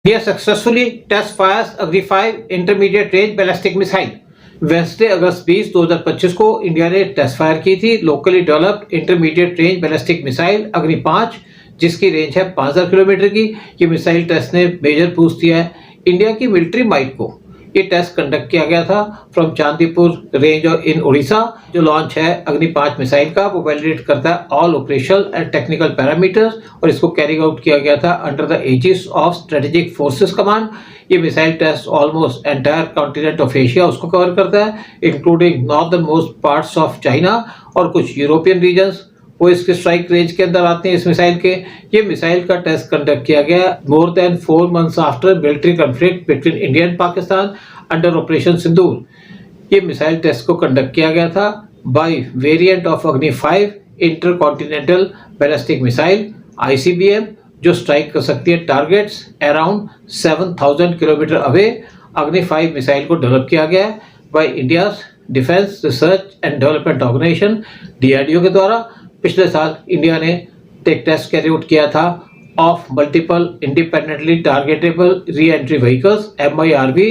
India successfully test fires Agni 5 intermediate range ballistic missile. Wednesday August 20, 2025 को India ने test fire की थी locally developed intermediate range ballistic missile Agni 5, जिसकी range है 5000 kilometre की। ये मिसाइल टेस्ट ने मेजर बूस्ट दिया है इंडिया की मिलिट्री माइट को। ये टेस्ट कंडक्ट किया गया था फ्रॉम चांदीपुर रेंज इन उड़ीसा। जो लॉन्च है अग्नि 5 मिसाइल का, वो वैलिडेट करता है all operational and technical parameters और इसको कैरी आउट किया गया था under the aegis of strategic forces command. ये missile test almost entire continent of Asia उसको कवर करता है, including northern most parts of China और कुछ यूरोपियन रीजन्स, वो इसके स्ट्राइक रेंज के अंदर आते हैं इस मिसाइल के। ये मिसाइल का टेस्ट कंडक्ट किया गया more than 4 months after military conflict between India and Pakistan under operation Sindoor. ये मिसाइल टेस्ट को कंडक्ट किया गया था बाय वेरिएंट ऑफ अग्नि 5 इंटरकॉन्टिनेंटल बैलिस्टिक मिसाइल ICBM, जो स्ट्राइक कर सकती है टारगेट्स अराउंड 7000 किलोमीटर अवे। अग्नि 5 मिसाइल को डेवलप किया गया है by India defence research and development organisation DRDO के द्वारा। पिछले साल इंडिया ने एक टेस्ट कैरी आउट किया था of multiple independently targetable re entry vehicles MIRV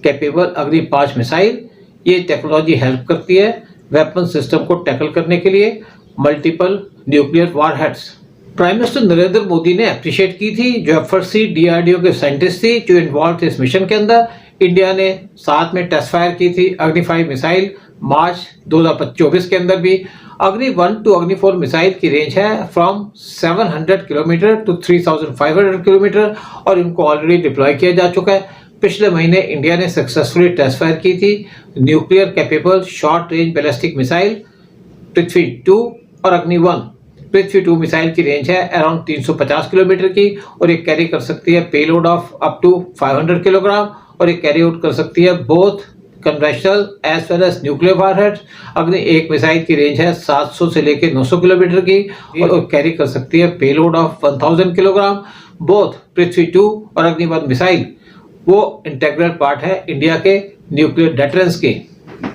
capable अग्नि 5 मिसाइल। ये टेक्नोलॉजी हेल्प करती है वेपन सिस्टम को टैकल करने के लिए multiple nuclear warheads. Prime minister Narendra Modi ने अप्रिशिएट की थी जो एफर्ट्स थी DRDO के साइंटिस्ट थी जो इन्वॉल्व थे इस मिशन के अंदर। इंडिया ने साथ में टेस्ट फायर की थी अग्नि 5 मिसाइल मार्च 2024 के अंदर भी। अग्नि 1 टू अग्नि 4 मिसाइल की रेंज है फ्रॉम 700 किलोमीटर टू 3500 किलोमीटर और इनको ऑलरेडी डिप्लॉय किया जा चुका है। पिछले महीने इंडिया ने सक्सेसफुली टेस्ट फायर की थी nuclear capable short range ballistic missile Prithvi 2 और अग्नि 1। पृथ्वी 2 मिसाइल की रेंज है अराउंड 350 किलोमीटर की और ये कैरी कर सकती है payload of up to 500 kilogram और ये कैरी आउट कर सकती है both conventional as well as nuclear warheads. Agni 1 missile की रेंज है 700 से लेकर 900 किलोमीटर की और कैरी कर सकती है पेलोड ऑफ 1000 किलोग्राम। बोथ पृथ्वी 2 और अग्नि 1 मिसाइल वो इंटेग्रल पार्ट है इंडिया के न्यूक्लियर डेटरेंस के।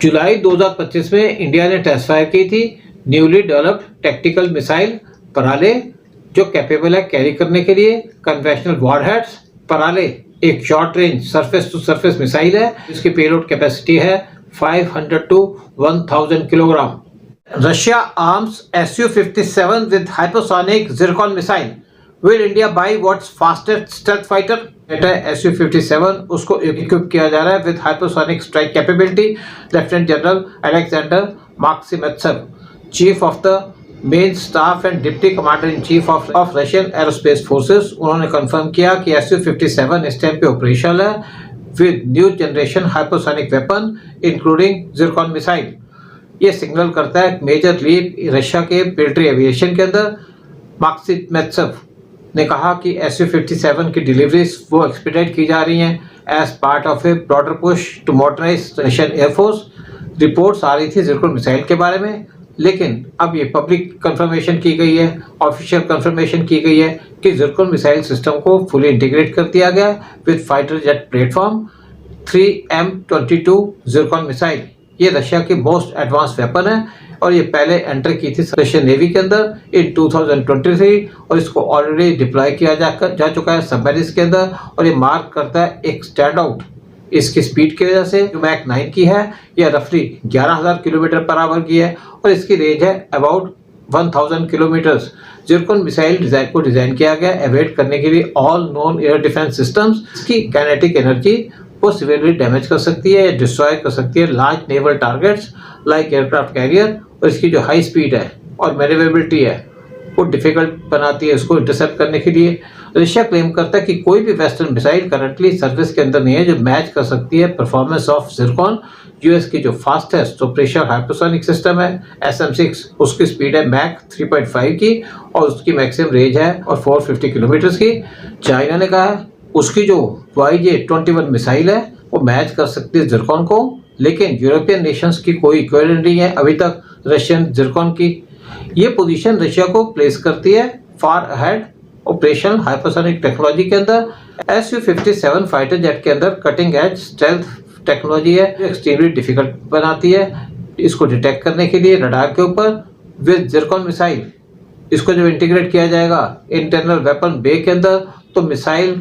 जुलाई 2025 में इंडिया ने टेस्ट फायर की थी न्यूली डेवलप्ड टैक्टिकल मिसाइल पराले, जो कैपेबल है कैरी करने के लिए कन्वेंशनल वॉरहेड्स। पराले एक short range surface to surface missile है जिसकी पेलोड कैपेसिटी है 500 to 1000 kilogram. Russia arms Su-57 with hypersonic Zircon missile. Will India buy what's fastest stealth fighter? Su-57 उसको इक्विप किया जा रहा है with hypersonic strike capability. Lieutenant general Alexander Maksimtsev, chief of the main staff and deputy commander in chief of Russian aerospace forces, उन्होंने confirm किया कि Su-57 इस time पे ऑपरेशनल है with new generation hypersonic weapon including Zircon missile. ये signal करता है major leap Russia के मिलिट्री एविएशन के अंदर। माक्सिमेत्सव ने कहा कि Su-57 की डिलीवरीज वो एक्सपीडिएट की जा रही हैं as part of a broader push to modernise Russian air force. Reports आ रही थी जिरकॉन मिसाइल के बारे में, लेकिन अब ये पब्लिक कंफर्मेशन की गई है, ऑफिशियल कंफर्मेशन की गई है कि जिरकॉन मिसाइल सिस्टम को फुली इंटीग्रेट कर दिया गया with fighter jet platform 3M22 Zircon missile. ये रशिया की मोस्ट एडवांस वेपन है और ये पहले एंटर की थी रशियन नेवी के अंदर इन 2023 और इसको ऑलरेडी डिप्लॉय किया जा चुका है सबमरीन्स के अंदर। और ये मार्क करता है एक स्टैंड आउट इसकी स्पीड की वजह से, जो मैक 9 की है, यह रफली 11000 किलोमीटर पर आवर की है और इसकी रेंज है अबाउट 1000 किलोमीटर्स। जिरकॉन मिसाइल को डिजाइन किया गया एवेट करने के लिए all non air defence systems. इसकी काइनेटिक एनर्जी वो सिवियरली डैमेज कर सकती है या डिस्ट्रॉय कर सकती है large naval targets like aircraft carrier. और इसकी जो हाई स्पीड है और मैनेवेबिलिटी है वो डिफिकल्ट बनाती है इसको इंटरसेप्ट करने के लिए। रशिया क्लेम करता है कि कोई भी वेस्टर्न मिसाइल करंटली सर्विस के अंदर नहीं है जो मैच कर सकती है परफॉर्मेंस ऑफ जिरकॉन। यूएस की जो फास्टेस्ट ऑपरेशनल हाइपरसोनिक सिस्टम है SM-6, उसकी स्पीड है मैक 3.5 की और उसकी मैक्सिमम रेंज है और 450 किलोमीटर की। चाइना ने कहा है उसकी जो YJ-21 मिसाइल है वो मैच कर सकती है जिरकॉन को, लेकिन यूरोपियन नेशंस की कोई इक्विवेलेंट नहीं है अभी तक रशियन जिरकॉन की। ये पोजीशन रशिया को प्लेस करती है far ahead operational hypersonic technology के अंदर। Su-57 फाइटर जेट के अंदर कटिंग एज स्टेल्थ टेक्नोलॉजी है जो एक्सट्रीमली डिफिकल्ट बनाती है इसको डिटेक्ट करने के लिए रडार के ऊपर विद जिरकॉन मिसाइल। इसको जब इंटीग्रेट किया जाएगा इंटरनल वेपन बे के अंदर तो मिसाइल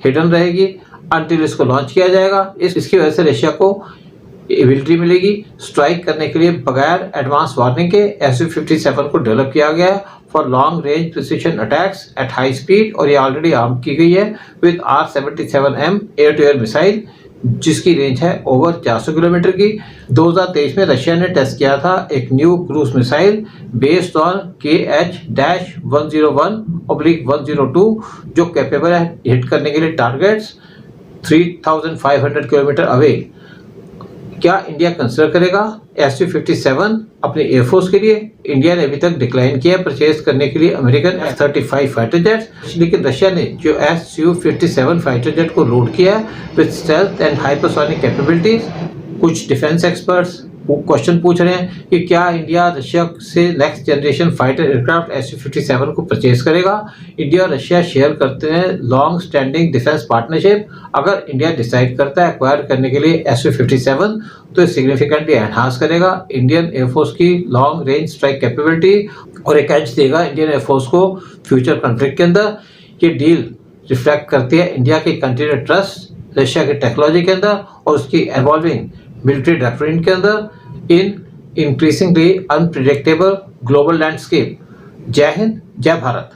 हिडन रहेगी अंटिल इसको लॉन्च किया जाएगा। इसकी वजह से रशिया को एबिलिटी मिलेगी स्ट्राइक करने के लिए बगैर एडवांस वार्निंग के Su-57 को डेवलप किया गया है for long range precision attacks at high speed, और ये ऑलरेडी आर्म की गई है with R-77M air to air missile जिसकी रेंज है ओवर 400 किलोमीटर की। 2023 में रशिया ने टेस्ट किया था एक new cruise missile based on KH-101/102 जो कैपेबल है हिट करने के लिए टारगेट्स 3500 किलोमीटर अवे। क्या इंडिया कंसिडर करेगा Su-57 अपने एयरफोर्स के लिए? इंडिया ने अभी तक डिक्लाइन किया परचेज करने के लिए अमेरिकन F-35 फाइटर जेट्स, लेकिन रशिया ने जो Su-57 फाइटर जेट को लोड किया है with stealth and hypersonic capabilities. कुछ डिफेंस एक्सपर्ट्स क्वेश्चन पूछ रहे हैं कि क्या इंडिया रशिया से next generation fighter aircraft Su-57 को परचेज करेगा। इंडिया और रशिया शेयर करते हैं लॉन्ग स्टैंडिंग डिफेंस पार्टनरशिप। अगर इंडिया डिसाइड करता है एक्वायर करने के लिए Su-57 तो ये सिग्निफिकेंटली एनहांस करेगा इंडियन एयरफोर्स की लॉन्ग रेंज स्ट्राइक कैपेबिलिटी और एक एज देगा इंडियन एयरफोर्स को फ्यूचर कॉन्फ्लिक्ट के अंदर। ये डील रिफ्लेक्ट करती है इंडिया की कंटिन्यूड ट्रस्ट रशिया की टेक्नोलॉजी के अंदर और उसकी एवॉल्विंग मिलिट्री डॉक्ट्रिन के अंदर इन इंक्रीजिंगली अनप्रिडिक्टेबल ग्लोबल लैंडस्केप। जय हिंद, जय भारत।